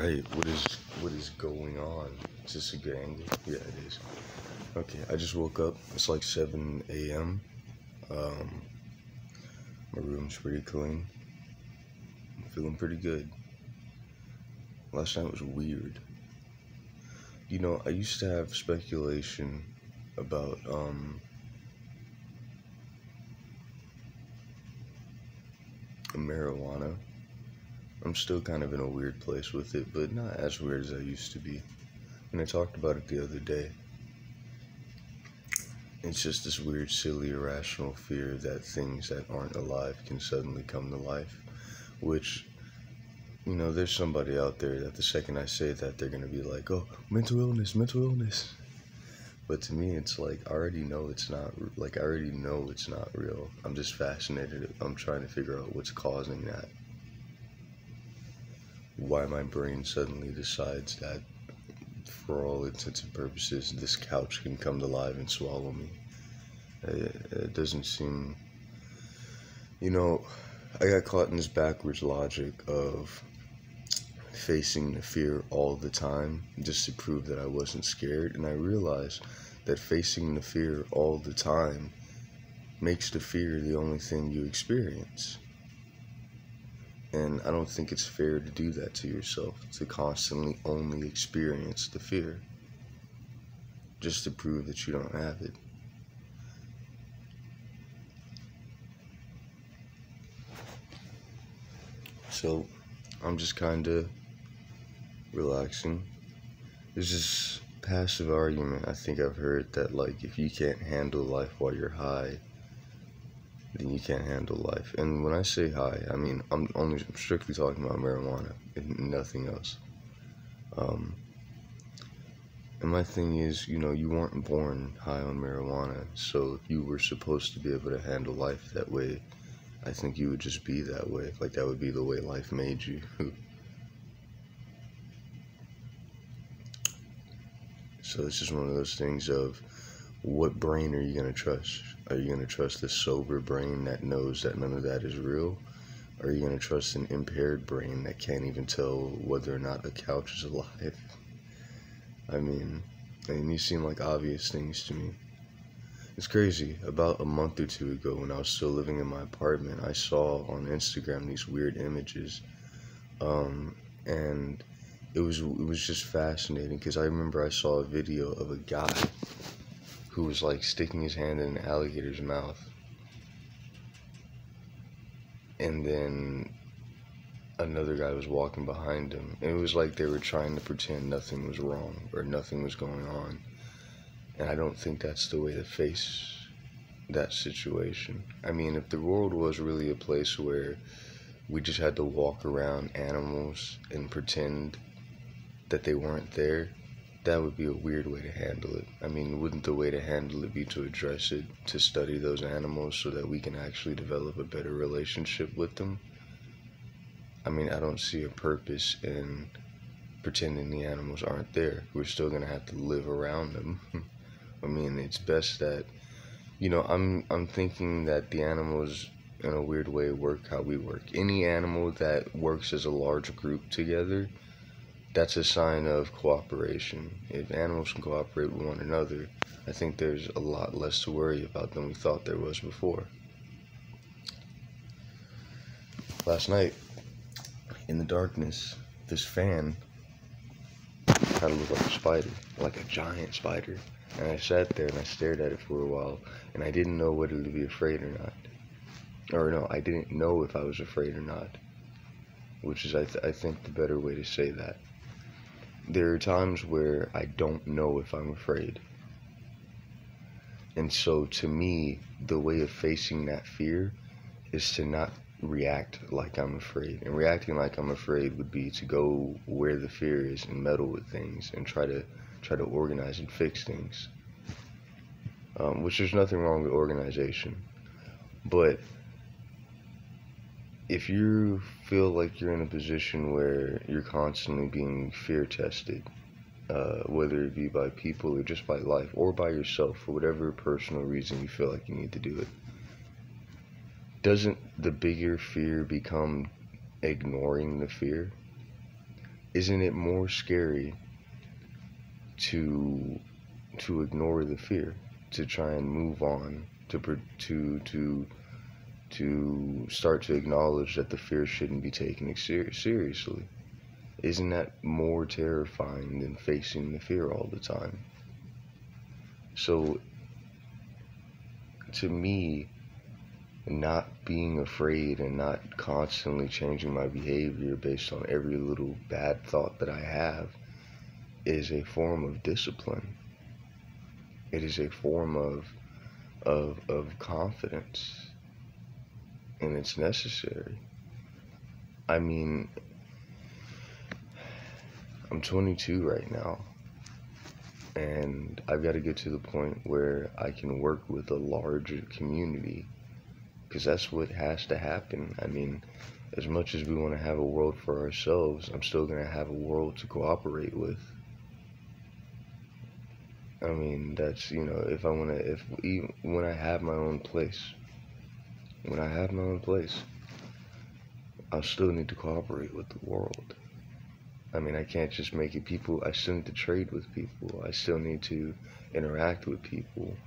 Alright, what is going on? Is this a good angle? Yeah, it is. Okay, I just woke up. It's like 7 a.m. My room's pretty clean. I'm feeling pretty good. Last night was weird. You know, I used to have speculation about marijuana. I'm still kind of in a weird place with it, but not as weird as I used to be. And I talked about it the other day. It's just this weird, silly, irrational fear that things that aren't alive can suddenly come to life. Which, you know, there's somebody out there that the second I say that, they're going to be like, oh, mental illness, mental illness. But to me, it's like, I already know it's not real. I'm just fascinated. I'm trying to figure out what's causing that. Why my brain suddenly decides that, for all intents and purposes, this couch can come to life and swallow me. It doesn't seem... You know, I got caught in this backwards logic of facing the fear all the time just to prove that I wasn't scared, and I realized that facing the fear all the time makes the fear the only thing you experience. And I don't think it's fair to do that to yourself, to constantly only experience the fear just to prove that you don't have it. So I'm just kind of relaxing. There's this passive argument I think I've heard that, like, if you can't handle life while you're high, then you can't handle life. And when I say high, I mean I'm strictly talking about marijuana and nothing else. And my thing is, you know, you weren't born high on marijuana, so if you were supposed to be able to handle life that way, I think you would just be that way. Like, that would be the way life made you. So it's just one of those things of, what brain are you going to trust? Are you going to trust the sober brain that knows that none of that is real? Or are you going to trust an impaired brain that can't even tell whether or not a couch is alive? I mean, these seem like obvious things to me. It's crazy. About a month or two ago, when I was still living in my apartment, I saw on Instagram these weird images. And it was just fascinating, because I remember I saw a video of a guy who was like sticking his hand in an alligator's mouth, and then another guy was walking behind him, and it was like they were trying to pretend nothing was wrong or nothing was going on. And I don't think that's the way to face that situation. I mean, if the world was really a place where we just had to walk around animals and pretend that they weren't there, that would be a weird way to handle it. I mean, wouldn't the way to handle it be to address it, to study those animals so that we can actually develop a better relationship with them? I mean, I don't see a purpose in pretending the animals aren't there. We're still going to have to live around them. I mean, it's best that, you know, I'm thinking that the animals, in a weird way, work how we work. Any animal that works as a large group together, that's a sign of cooperation. If animals can cooperate with one another, I think there's a lot less to worry about than we thought there was before. Last night, in the darkness, this fan kind of looked like a spider, like a giant spider. And I sat there and I stared at it for a while, and I didn't know whether to be afraid or not. Or no, I didn't know if I was afraid or not, which is, I think, the better way to say that. There are times where I don't know if I'm afraid. And so, to me, the way of facing that fear is to not react like I'm afraid. And reacting like I'm afraid would be to go where the fear is and meddle with things and try to organize and fix things. Which, there's nothing wrong with organization. But if you feel like you're in a position where you're constantly being fear tested, whether it be by people or just by life or by yourself, for whatever personal reason you feel like you need to do it, doesn't the bigger fear become ignoring the fear? isn't it more scary to ignore the fear, to try and move on, to start to acknowledge that the fear shouldn't be taken seriously? Isn't that more terrifying than facing the fear all the time? So, to me, not being afraid and not constantly changing my behavior based on every little bad thought that I have is a form of discipline. It is a form of confidence, and it's necessary. I mean, I'm 22 right now, and I've got to get to the point where I can work with a larger community, because that's what has to happen. I mean, as much as we want to have a world for ourselves, I'm still going to have a world to cooperate with. I mean, that's, if I want to, when I have my own place, I'll still need to cooperate with the world. I mean, I can't just make it people. I still need to trade with people. I still need to interact with people.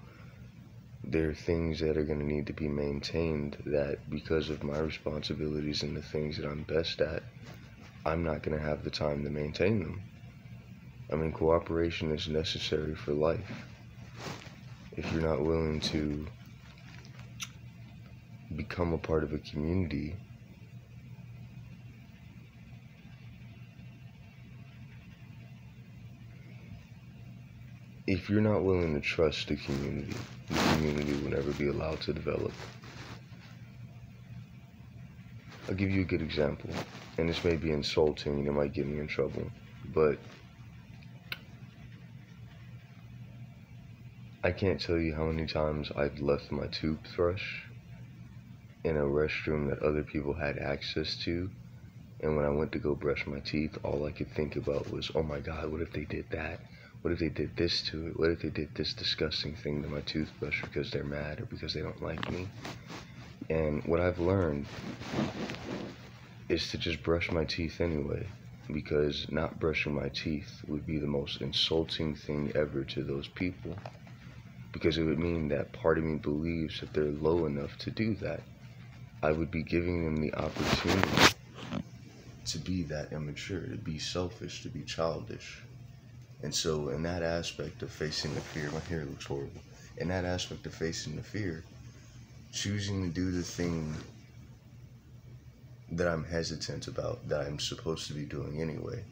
There are things that are going to need to be maintained that, because of my responsibilities and the things that I'm best at, I'm not going to have the time to maintain them. I mean, cooperation is necessary for life. If you're not willing to become a part of a community, if you're not willing to trust the community will never be allowed to develop. I'll give you a good example, and this may be insulting and it might get me in trouble, but I can't tell you how many times I've left my toothbrush in a restroom that other people had access to, and when I went to go brush my teeth, all I could think about was, oh my God, what if they did that? What if they did this to it? What if they did this disgusting thing to my toothbrush because they're mad or because they don't like me? And what I've learned is to just brush my teeth anyway, because not brushing my teeth would be the most insulting thing ever to those people, because it would mean that part of me believes that they're low enough to do that. I would be giving them the opportunity to be that immature, to be selfish, to be childish. And so in that aspect of facing the fear, my hair looks horrible. In that aspect of facing the fear, choosing to do the thing that I'm hesitant about, that I'm supposed to be doing anyway,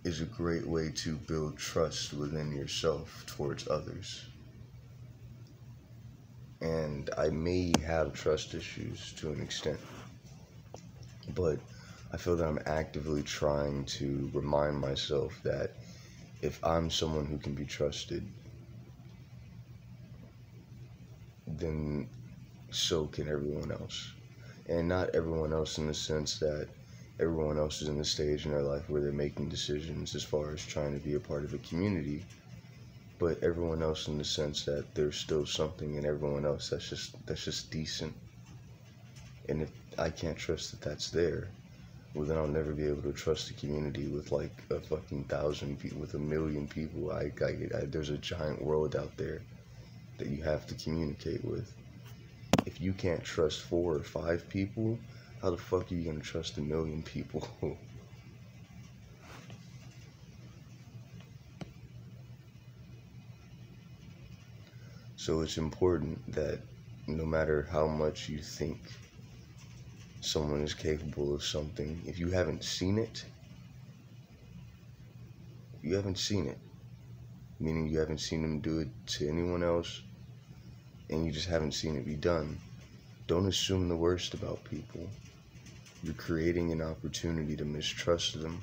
is a great way to build trust within yourself towards others. And I may have trust issues to an extent, but I feel that I'm actively trying to remind myself that if I'm someone who can be trusted, then so can everyone else. And not everyone else in the sense that everyone else is in the stage in their life where they're making decisions as far as trying to be a part of a community, but everyone else in the sense that there's still something in everyone else that's just decent. And if I can't trust that that's there, well, then I'll never be able to trust the community with like a fucking 1,000 people, with 1,000,000 people. There's a giant world out there that you have to communicate with. If you can't trust 4 or 5 people, how the fuck are you gonna trust 1,000,000 people? So it's important that no matter how much you think someone is capable of something, if you haven't seen it, meaning you haven't seen them do it to anyone else, and you just haven't seen it be done, don't assume the worst about people. You're creating an opportunity to mistrust them,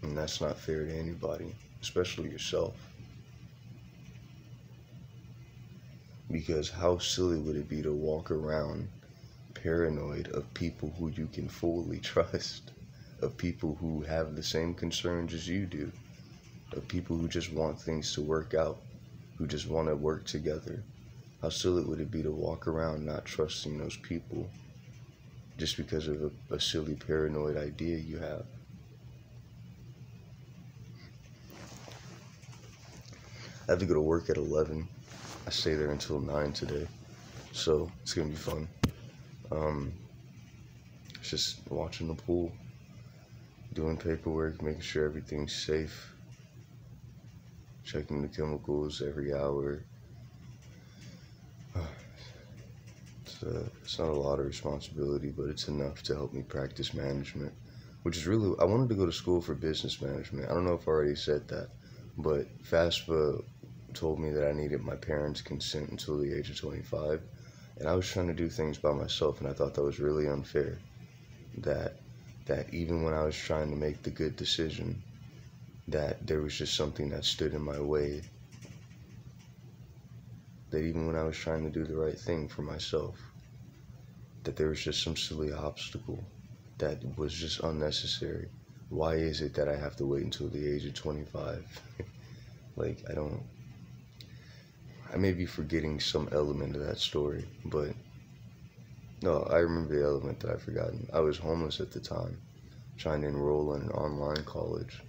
and that's not fair to anybody, especially yourself. Because how silly would it be to walk around paranoid of people who you can fully trust, of people who have the same concerns as you do, of people who just want things to work out, who just want to work together. How silly would it be to walk around not trusting those people? just because of a silly paranoid idea you have. I have to go to work at 11. I stay there until 9 today, so it's gonna be fun. It's just watching the pool, doing paperwork, making sure everything's safe, checking the chemicals every hour. It's not a lot of responsibility, but it's enough to help me practice management, which is really, I wanted to go to school for business management. I don't know if I already said that, but FAFSA told me that I needed my parents' consent until the age of 25, and I was trying to do things by myself, and I thought that was really unfair, that even when I was trying to make the good decision, that there was just something that stood in my way, that even when I was trying to do the right thing for myself, that there was just some silly obstacle that was just unnecessary. Why is it that I have to wait until the age of 25? Like, I may be forgetting some element of that story, but no, I remember the element that I've forgotten. I was homeless at the time, trying to enroll in an online college,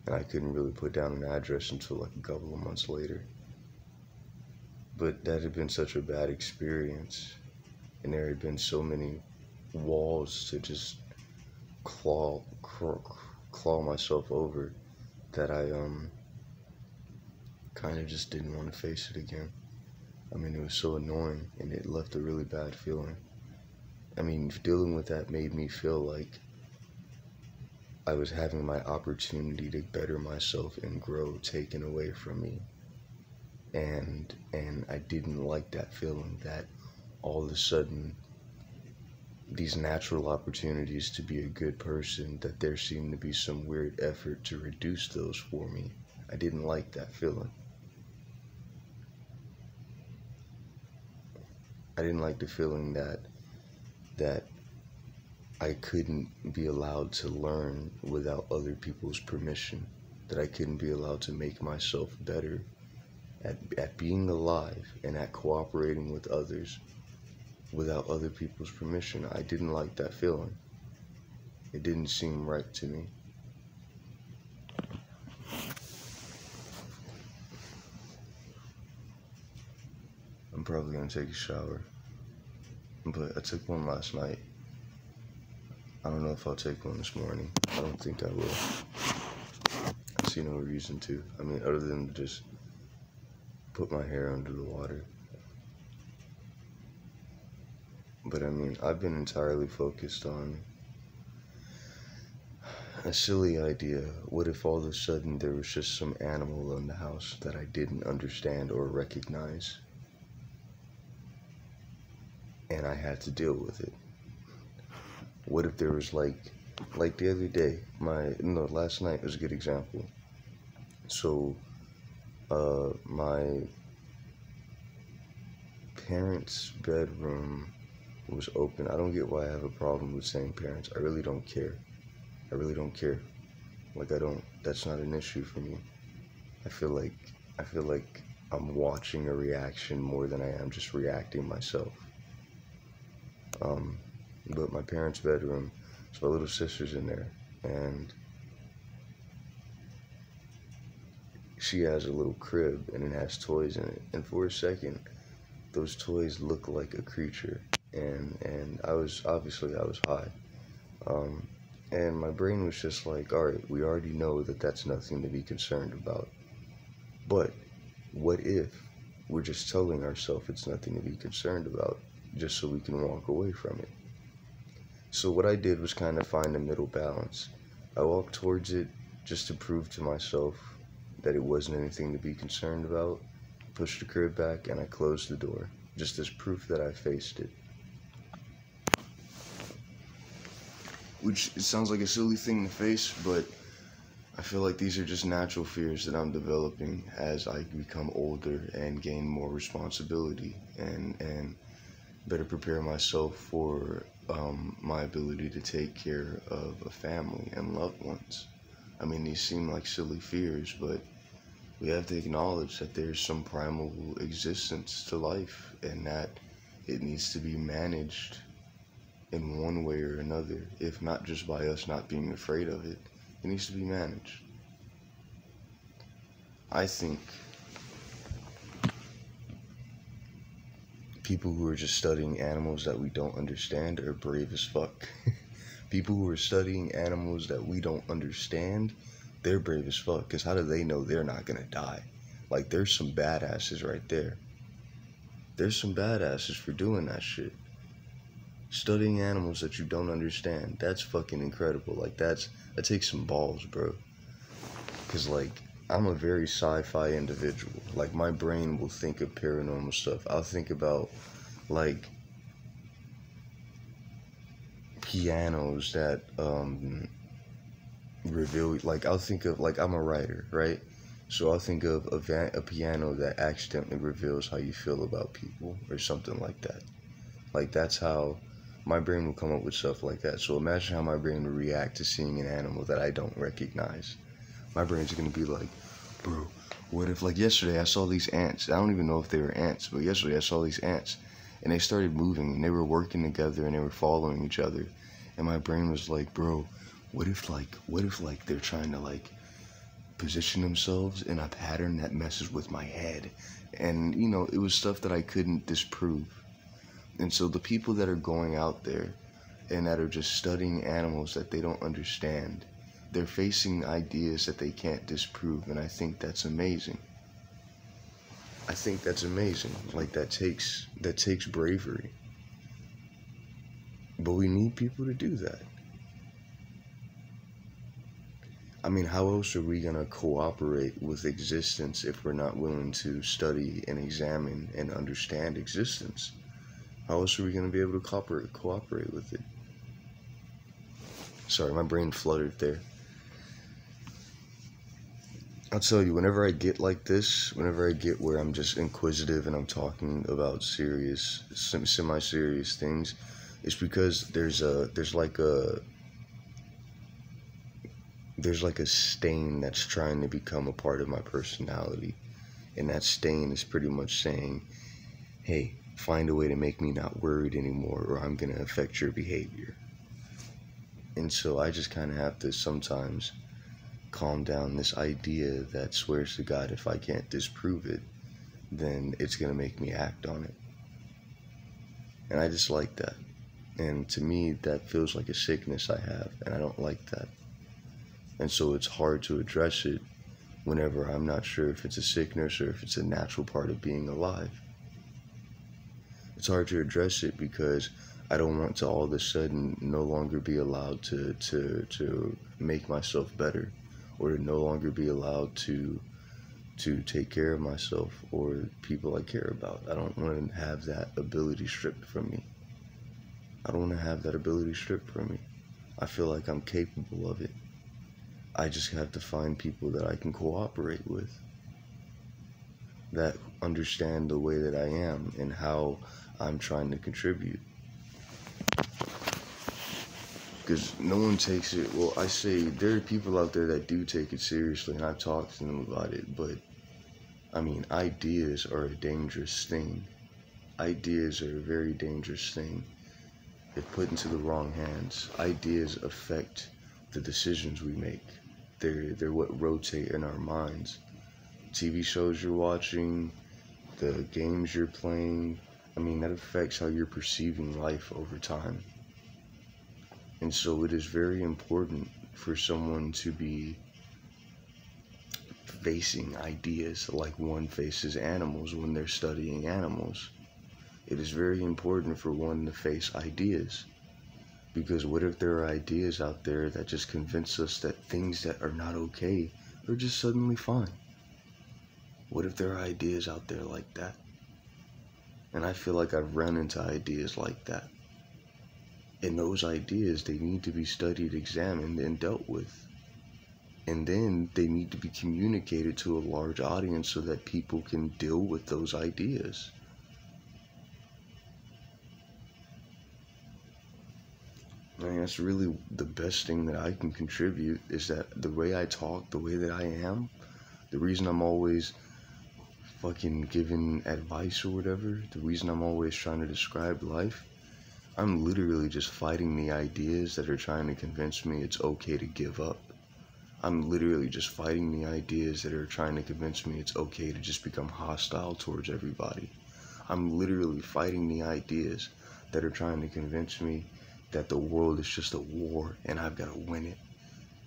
and I couldn't really put down an address until like a couple of months later. But that had been such a bad experience, and there had been so many walls to just claw myself over, that I kind of just didn't want to face it again. I mean, it was so annoying, and it left a really bad feeling. I mean, dealing with that made me feel like I was having my opportunity to better myself and grow taken away from me. And I didn't like that feeling, that all of a sudden these natural opportunities to be a good person, that there seemed to be some weird effort to reduce those for me. I didn't like that feeling. I didn't like the feeling that I couldn't be allowed to learn without other people's permission, that I couldn't be allowed to make myself better at being alive and at cooperating with others without other people's permission. I didn't like that feeling. It didn't seem right to me. I'm probably gonna take a shower, but I took one last night. I don't know if I'll take one this morning. I don't think I will. I see no reason to. I mean, other than to just put my hair under the water. But I mean, I've been entirely focused on a silly idea. What if all of a sudden there was just some animal in the house that I didn't understand or recognize, and I had to deal with it? What if there was like the other day, last night was a good example. So, my parents' bedroom was open. I don't get why I have a problem with saying parents. I really don't care. I really don't care. Like, that's not an issue for me. I feel like I'm watching a reaction more than I am just reacting myself. But my parents' bedroom, so my little sister's in there, and she has a little crib, and it has toys in it. And for a second, those toys look like a creature, and I was high. And my brain was just like, all right, we already know that that's nothing to be concerned about. But what if we're just telling ourselves it's nothing to be concerned about, just so we can walk away from it? So what I did was kind of find a middle balance. I walked towards it just to prove to myself that it wasn't anything to be concerned about, pushed the crib back, and I closed the door, just as proof that I faced it. Which, it sounds like a silly thing to face, but I feel like these are just natural fears that I'm developing as I become older and gain more responsibility, and better prepare myself for my ability to take care of a family and loved ones. I mean, these seem like silly fears, but we have to acknowledge that there's some primal existence to life, and that it needs to be managed in one way or another, if not just by us not being afraid of it. It needs to be managed. I think people who are just studying animals that we don't understand are brave as fuck. People who are studying animals that we don't understand, they're brave as fuck. Because how do they know they're not gonna die? Like, there's some badasses right there. There's some badasses for doing that shit. Studying animals that you don't understand, that's fucking incredible. Like, that takes some balls, bro. Because, like, I'm a very sci-fi individual. Like, my brain will think of paranormal stuff. I'll think about, like, pianos that reveal, like, I'll think of, like, I'm a writer, right? So I'll think of a piano that accidentally reveals how you feel about people or something like that. Like, that's how my brain will come up with stuff like that. So imagine how my brain would react to seeing an animal that I don't recognize. My brain's gonna be like, bro, what if, like, yesterday I saw these ants. I don't even know if they were ants, but yesterday I saw these ants and they started moving and they were working together and they were following each other. And my brain was like, bro, what if they're trying to, like, position themselves in a pattern that messes with my head? And, you know, it was stuff that I couldn't disprove. And so the people that are going out there and that are just studying animals that they don't understand, they're facing ideas that they can't disprove, and I think that's amazing. I think that's amazing. Like, that takes bravery. But we need people to do that. I mean, how else are we gonna cooperate with existence if we're not willing to study and examine and understand existence? How else are we gonna be able to cooperate with it? Sorry, my brain fluttered there. I'll tell you, whenever I get like this, whenever I get where I'm just inquisitive and I'm talking about serious, semi-serious things, it's because there's like a stain that's trying to become a part of my personality. And that stain is pretty much saying, hey, find a way to make me not worried anymore or I'm going to affect your behavior. And so I just kind of have to sometimes calm down this idea that swears to God if I can't disprove it, then it's going to make me act on it. And I just like that. And to me, that feels like a sickness I have, and I don't like that. And so it's hard to address it whenever I'm not sure if it's a sickness or if it's a natural part of being alive. It's hard to address it because I don't want to all of a sudden no longer be allowed to make myself better, or to no longer be allowed to take care of myself or people I care about. I don't want to have that ability stripped from me. I don't want to have that ability stripped from me. I feel like I'm capable of it. I just have to find people that I can cooperate with, that understand the way that I am and how I'm trying to contribute. Because no one takes it, well, I say there are people out there that do take it seriously, and I've talked to them about it, but, I mean, ideas are a dangerous thing. Ideas are a very dangerous thing. If put into the wrong hands, ideas affect the decisions we make. They're what rotate in our minds. TV shows you're watching, the games you're playing, I mean, that affects how you're perceiving life over time. And so it is very important for someone to be facing ideas like one faces animals when they're studying animals. It is very important for one to face ideas. Because what if there are ideas out there that just convince us that things that are not okay are just suddenly fine? What if there are ideas out there like that? And I feel like I've run into ideas like that. And those ideas, they need to be studied, examined, and dealt with. And then they need to be communicated to a large audience so that people can deal with those ideas. I mean, that's really the best thing that I can contribute, is that the way I talk, the way that I am, the reason I'm always fucking giving advice or whatever, the reason I'm always trying to describe life, I'm literally just fighting the ideas that are trying to convince me it's okay to give up. I'm literally just fighting the ideas that are trying to convince me it's okay to just become hostile towards everybody. I'm literally fighting the ideas that are trying to convince me that the world is just a war and I've got to win it.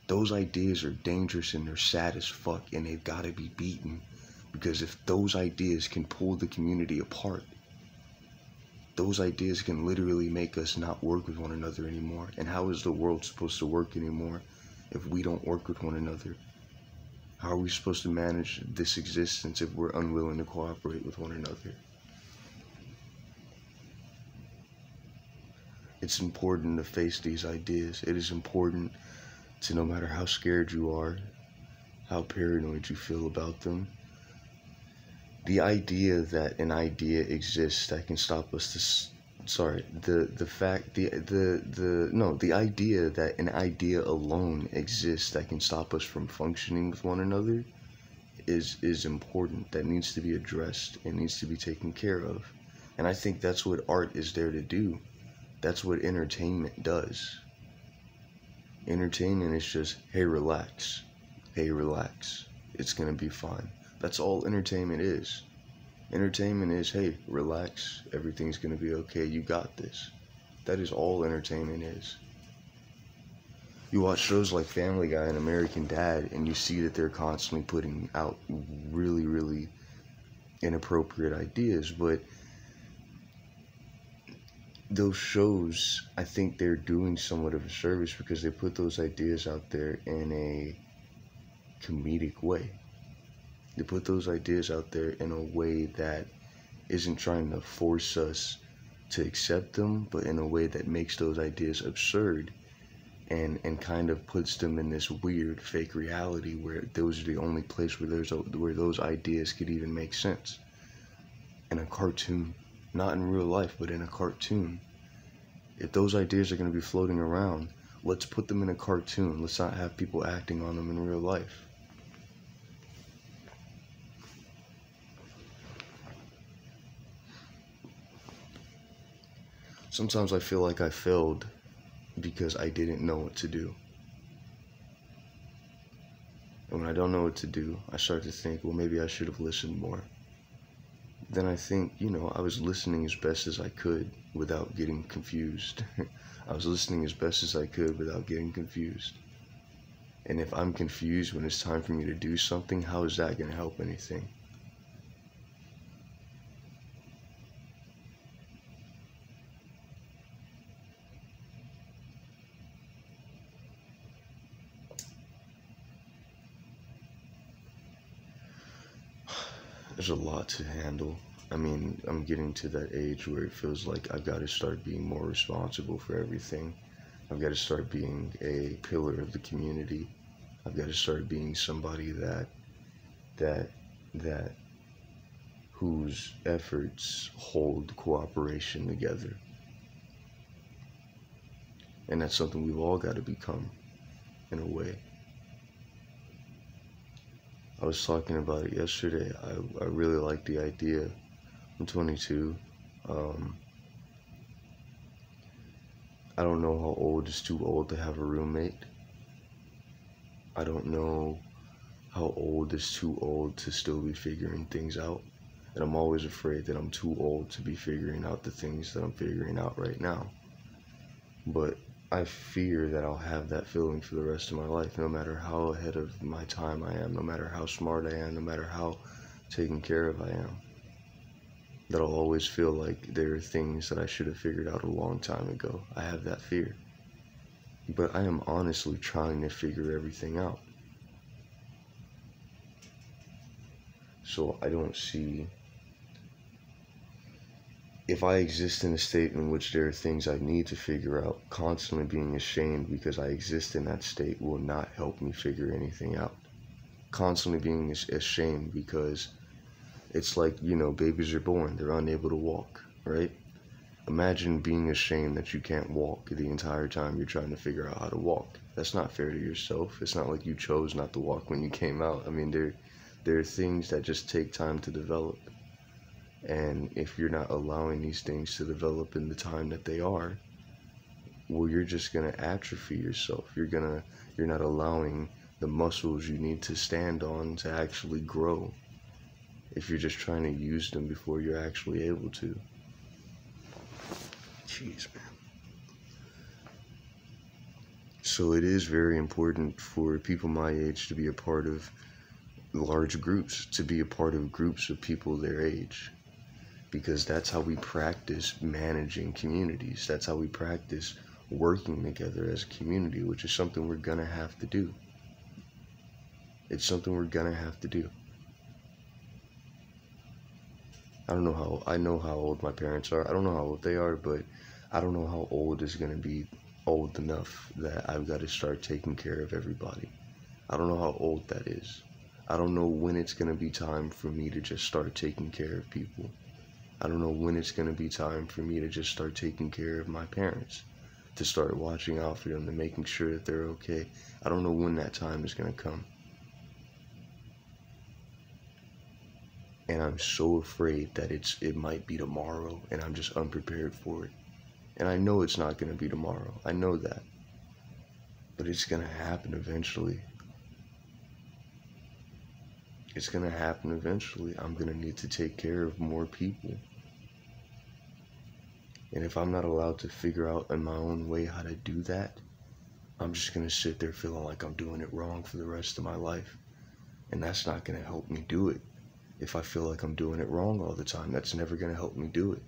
Those ideas are dangerous and they're sad as fuck, and they've got to be beaten, because if those ideas can pull the community apart, those ideas can literally make us not work with one another anymore. And how is the world supposed to work anymore if we don't work with one another? How are we supposed to manage this existence if we're unwilling to cooperate with one another? It's important to face these ideas. It is important to, no matter how scared you are, how paranoid you feel about them, the idea that an idea exists that can stop us the idea that an idea alone exists that can stop us from functioning with one another is important. That needs to be addressed and needs to be taken care of. And I think that's what art is there to do. That's what entertainment does. Entertainment is just, hey, relax. Hey, relax. It's gonna be fine. That's all entertainment is. Entertainment is, hey, relax. Everything's gonna be okay. You got this. That is all entertainment is. You watch shows like Family Guy and American Dad, and you see that they're constantly putting out really, really inappropriate ideas, but those shows, I think they're doing somewhat of a service because they put those ideas out there in a comedic way. They put those ideas out there in a way that isn't trying to force us to accept them, but in a way that makes those ideas absurd and kind of puts them in this weird fake reality where those are the only place where those ideas could even make sense. In a cartoon. Not in real life, but in a cartoon. If those ideas are going to be floating around, let's put them in a cartoon. Let's not have people acting on them in real life. Sometimes I feel like I failed because I didn't know what to do. And when I don't know what to do, I start to think, well, maybe I should have listened more. Then I think, I was listening as best as I could without getting confused. I was listening as best as I could without getting confused. And if I'm confused when it's time for me to do something, how is that going to help anything? There's a lot to handle. I mean, I'm getting to that age where it feels like I've got to start being more responsible for everything. I've got to start being a pillar of the community. I've got to start being somebody that whose efforts hold cooperation together. And that's something we've all got to become, in a way. I was talking about it yesterday. I really like the idea. I'm 22. I don't know how old is too old to have a roommate. I don't know how old is too old to still be figuring things out. And I'm always afraid that I'm too old to be figuring out the things that I'm figuring out right now. But I fear that I'll have that feeling for the rest of my life, no matter how ahead of my time I am, no matter how smart I am, no matter how taken care of I am. That I'll always feel like there are things that I should have figured out a long time ago. I have that fear. But I am honestly trying to figure everything out. So I don't see... If I exist in a state in which there are things I need to figure out, constantly being ashamed because I exist in that state will not help me figure anything out. Constantly being ashamed because it's like, babies are born, they're unable to walk, right? Imagine being ashamed that you can't walk the entire time you're trying to figure out how to walk. That's not fair to yourself. It's not like you chose not to walk when you came out. I mean, there are things that just take time to develop. And if you're not allowing these things to develop in the time that they are, well, you're just going to atrophy yourself. You're not allowing the muscles you need to stand on to actually grow if you're just trying to use them before you're actually able to. Jeez, man. So it is very important for people my age to be a part of large groups, to be a part of groups of people their age, because that's how we practice managing communities. That's how we practice working together as a community, which is something we're gonna have to do. It's something we're gonna have to do. I know how old my parents are. I don't know how old they are, but I don't know how old is gonna be old enough that I've got to start taking care of everybody. I don't know how old that is. I don't know when it's gonna be time for me to just start taking care of people. I don't know when it's gonna be time for me to just start taking care of my parents, to start watching out for them, to making sure that they're okay. I don't know when that time is gonna come. And I'm so afraid that it might be tomorrow, and I'm just unprepared for it. And I know it's not going to be tomorrow. I know that. But it's going to happen eventually. It's going to happen eventually. I'm going to need to take care of more people. And if I'm not allowed to figure out in my own way how to do that, I'm just going to sit there feeling like I'm doing it wrong for the rest of my life. And that's not going to help me do it. If I feel like I'm doing it wrong all the time, that's never going to help me do it.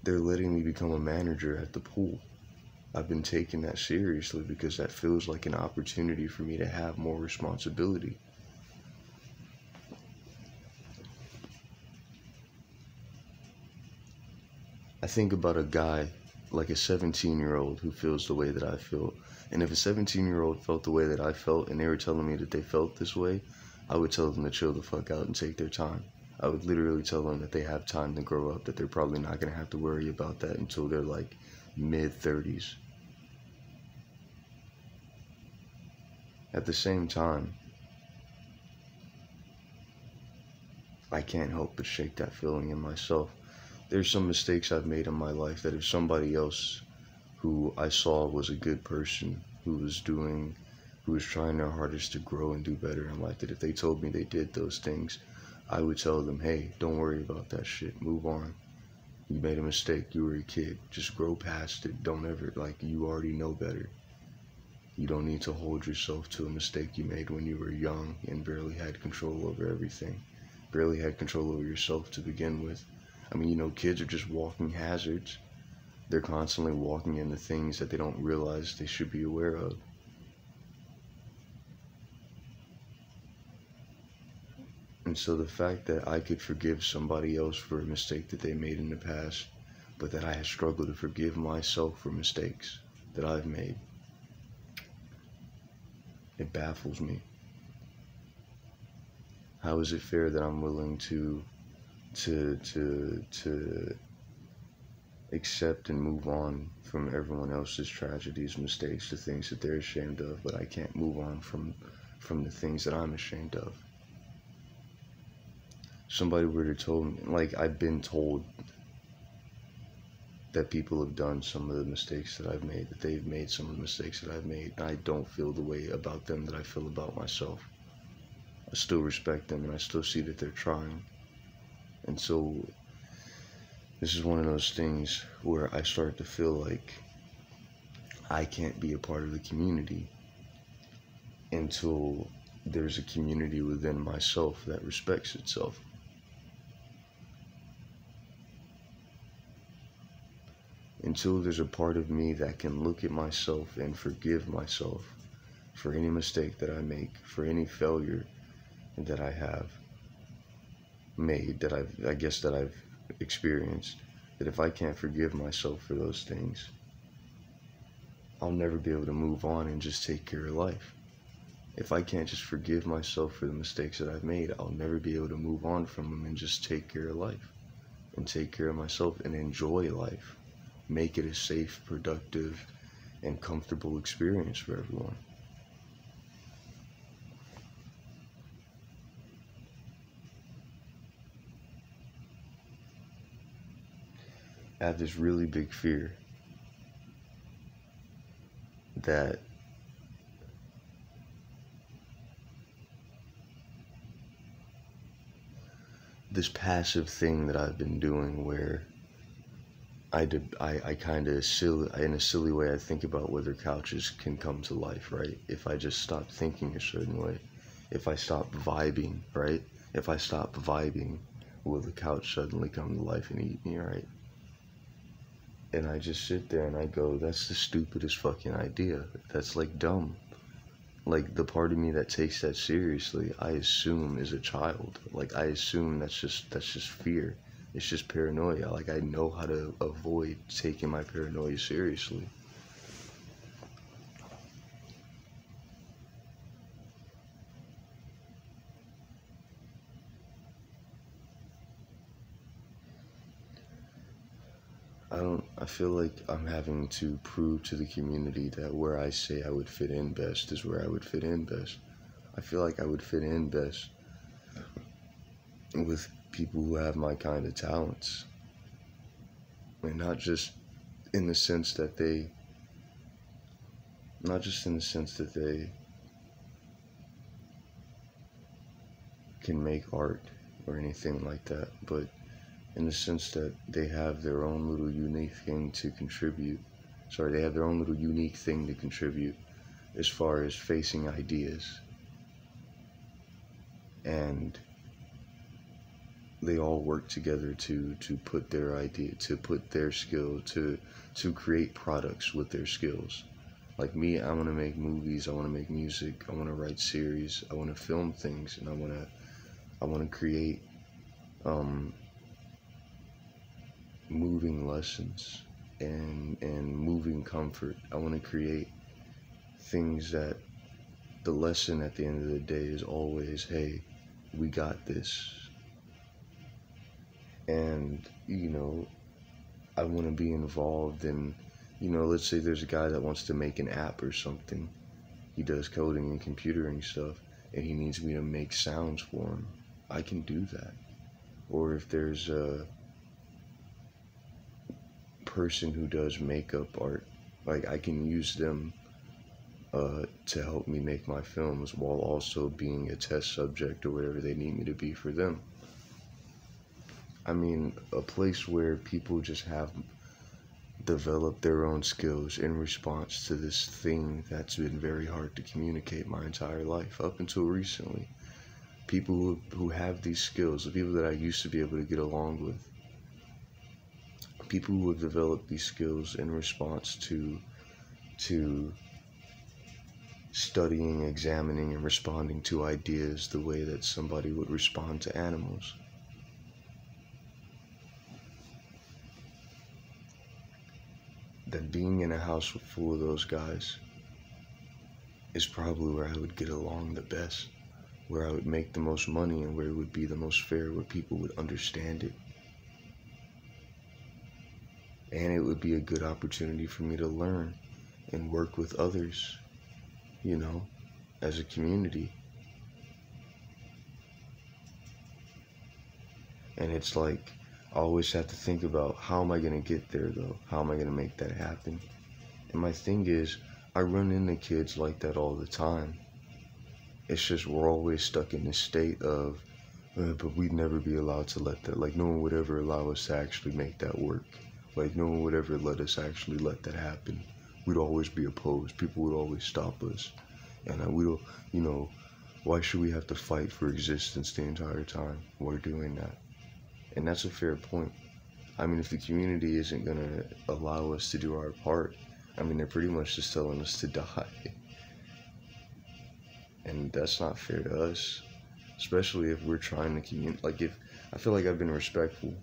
They're letting me become a manager at the pool. I've been taking that seriously because that feels like an opportunity for me to have more responsibility. I think about a guy, like a 17-year-old who feels the way that I feel. And if a 17-year-old felt the way that I felt and they were telling me that they felt this way, I would tell them to chill the fuck out and take their time. I would literally tell them that they have time to grow up, that they're probably not going to have to worry about that until they're like mid-30s. At the same time, I can't help but shake that feeling in myself. There's some mistakes I've made in my life that if somebody else who I saw was a good person, who was trying their hardest to grow and do better in life, that if they told me they did those things, I would tell them, hey, don't worry about that shit. Move on. You made a mistake. You were a kid. Just grow past it. Don't ever, you already know better. You don't need to hold yourself to a mistake you made when you were young and barely had control over everything. Barely had control over yourself to begin with. I mean, kids are just walking hazards. They're constantly walking into things that they don't realize they should be aware of. And so the fact that I could forgive somebody else for a mistake that they made in the past, but that I have struggled to forgive myself for mistakes that I've made, it baffles me. How is it fair that I'm willing to accept and move on from everyone else's tragedies, mistakes, the things that they're ashamed of, but I can't move on from the things that I'm ashamed of? Somebody were to told me, I've been told that people have done some of the mistakes that I've made, that they've made some of the mistakes that I've made, and I don't feel the way about them that I feel about myself. I still respect them, and I still see that they're trying. And so this is one of those things where I start to feel like I can't be a part of the community until there's a community within myself that respects itself. Until there's a part of me that can look at myself and forgive myself for any mistake that I make, for any failure that I have made, that I've experienced, that if I can't forgive myself for those things, I'll never be able to move on and just take care of life. If I can't just forgive myself for the mistakes that I've made, I'll never be able to move on from them and just take care of life and take care of myself and enjoy life. Make it a safe, productive, and comfortable experience for everyone. I have this really big fear that this passive thing that I've been doing where I kind of in a silly way, I think about whether couches can come to life, right? If I just stop thinking a certain way, if I stop vibing, right? If I stop vibing, will the couch suddenly come to life and eat me, right? And I just sit there and I go, that's the stupidest fucking idea. That's like dumb. Like the part of me that takes that seriously, I assume is a child. Like I assume that's just fear. It's just paranoia. Like I know how to avoid taking my paranoia seriously. I feel like I'm having to prove to the community that where I say I would fit in best is where I would fit in best. I feel like I would fit in best with people who have my kind of talents. And not just in the sense that they can make art or anything like that, but in the sense that they have their own little unique thing to contribute. They have their own little unique thing to contribute as far as facing ideas. And they all work together to put their idea, to put their skill, to create products with their skills. Like me, I want to make movies, I want to make music, I want to write series, I want to film things, and I want to create moving lessons and moving comfort. I want to create things that the lesson at the end of the day is always, hey, we got this. And, I want to be involved in, let's say there's a guy that wants to make an app or something. He does coding and computering stuff, and he needs me to make sounds for him. I can do that. Or if there's a person who does makeup art, like I can use them to help me make my films while also being a test subject or whatever they need me to be for them. I mean, a place where people just have developed their own skills in response to this thing that's been very hard to communicate my entire life up until recently. People who have these skills, the people that I used to be able to get along with, people who have developed these skills in response to studying, examining, and responding to ideas the way that somebody would respond to animals. That being in a house full of those guys is probably where I would get along the best, where I would make the most money, and where it would be the most fair, where people would understand it. And it would be a good opportunity for me to learn and work with others, as a community. And it's like, I always have to think about, how am I going to get there though? How am I going to make that happen? And my thing is, I run into kids like that all the time. It's just we're always stuck in this state of, but we'd never be allowed to let that, like no one would ever allow us to actually make that work. Like no one would ever let us actually let that happen. We'd always be opposed. People would always stop us. And we don't, why should we have to fight for existence the entire time while doing that? And that's a fair point. I mean, if the community isn't going to allow us to do our part, I mean, they're pretty much just telling us to die. And that's not fair to us, especially if we're trying to I feel like I've been respectful.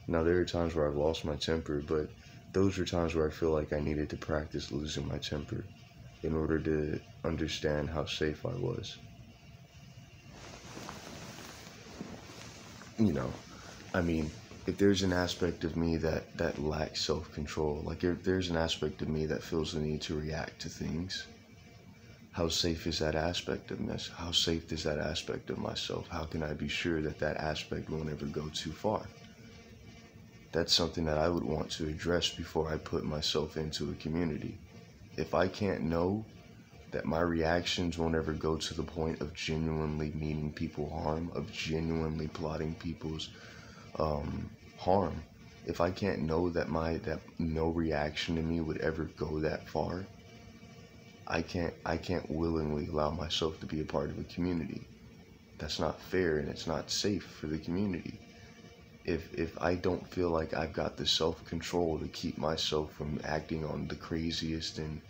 Now, there are times where I've lost my temper, but those are times where I feel like I needed to practice losing my temper in order to understand how safe I was. I mean, if there's an aspect of me that lacks self-control, like if there's an aspect of me that feels the need to react to things, how safe is that aspect of me? How safe is that aspect of myself? How can I be sure that that aspect won't ever go too far? That's something that I would want to address before I put myself into a community. If I can't know that my reactions won't ever go to the point of genuinely meaning people harm, of genuinely plotting people's harm, if I can't know that no reaction to me would ever go that far, I can't willingly allow myself to be a part of a community. That's not fair, and it's not safe for the community. If I don't feel like I've got the self-control to keep myself from acting on the craziest and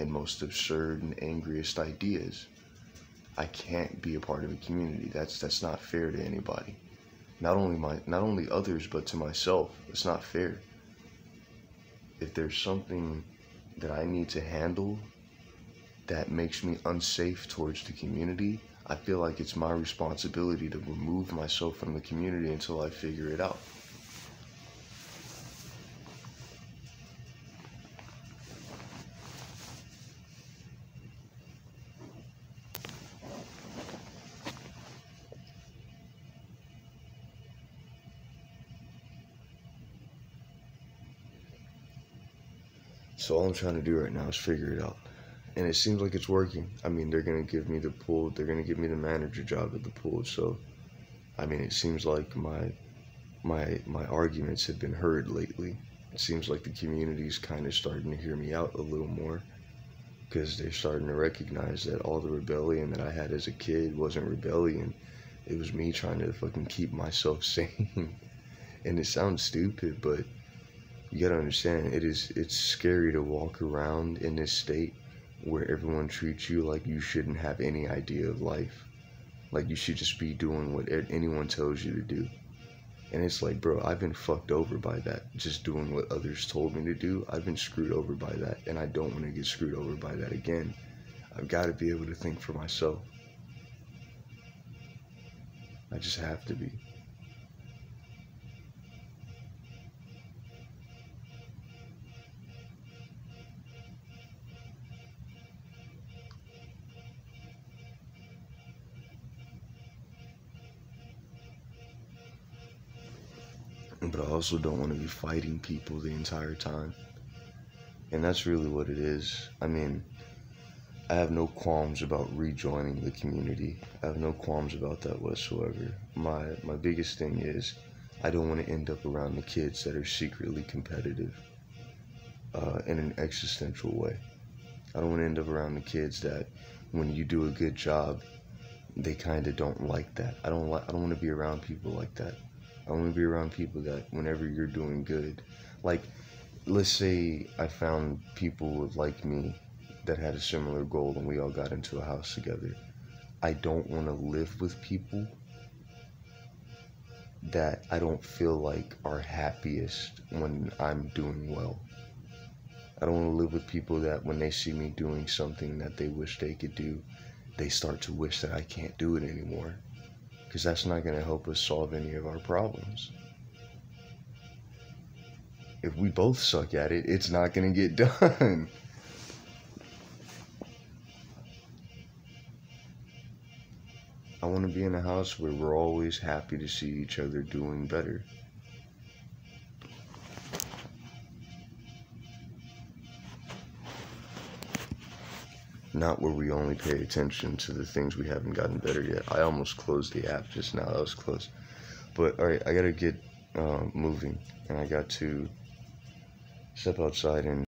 most absurd and angriest ideas, I can't be a part of a community. That's not fair to anybody. Not only others, but to myself. It's not fair. If there's something that I need to handle that makes me unsafe towards the community, I feel like it's my responsibility to remove myself from the community until I figure it out. So all I'm trying to do right now is figure it out. And it seems like it's working. I mean, they're going to give me the pool. They're going to give me the manager job at the pool. So, I mean, it seems like my arguments have been heard lately. It seems like the community's kind of starting to hear me out a little more, because they're starting to recognize that all the rebellion that I had as a kid wasn't rebellion. It was me trying to fucking keep myself sane. And it sounds stupid, but you gotta understand, it's scary to walk around in this state where everyone treats you like you shouldn't have any idea of life. Like you should just be doing what anyone tells you to do. And it's like, bro, I've been fucked over by that. Just doing what others told me to do. I've been screwed over by that, and I don't want to get screwed over by that again. I've got to be able to think for myself. I just have to be. But I also don't want to be fighting people the entire time. And that's really what it is. I mean, I have no qualms about rejoining the community. I have no qualms about that whatsoever. My biggest thing is I don't want to end up around the kids that are secretly competitive in an existential way. I don't want to end up around the kids that when you do a good job, they kind of don't like that. I don't want to be around people like that. I want to be around people that whenever you're doing good, like, let's say I found people like me that had a similar goal and we all got into a house together. I don't want to live with people that I don't feel like are happiest when I'm doing well. I don't want to live with people that when they see me doing something that they wish they could do, they start to wish that I can't do it anymore. Because that's not going to help us solve any of our problems. If we both suck at it, it's not going to get done. I want to be in a house where we're always happy to see each other doing better. Not where we only pay attention to the things we haven't gotten better yet. I almost closed the app just now. That was close. But, alright, I gotta get moving. And I got to step outside and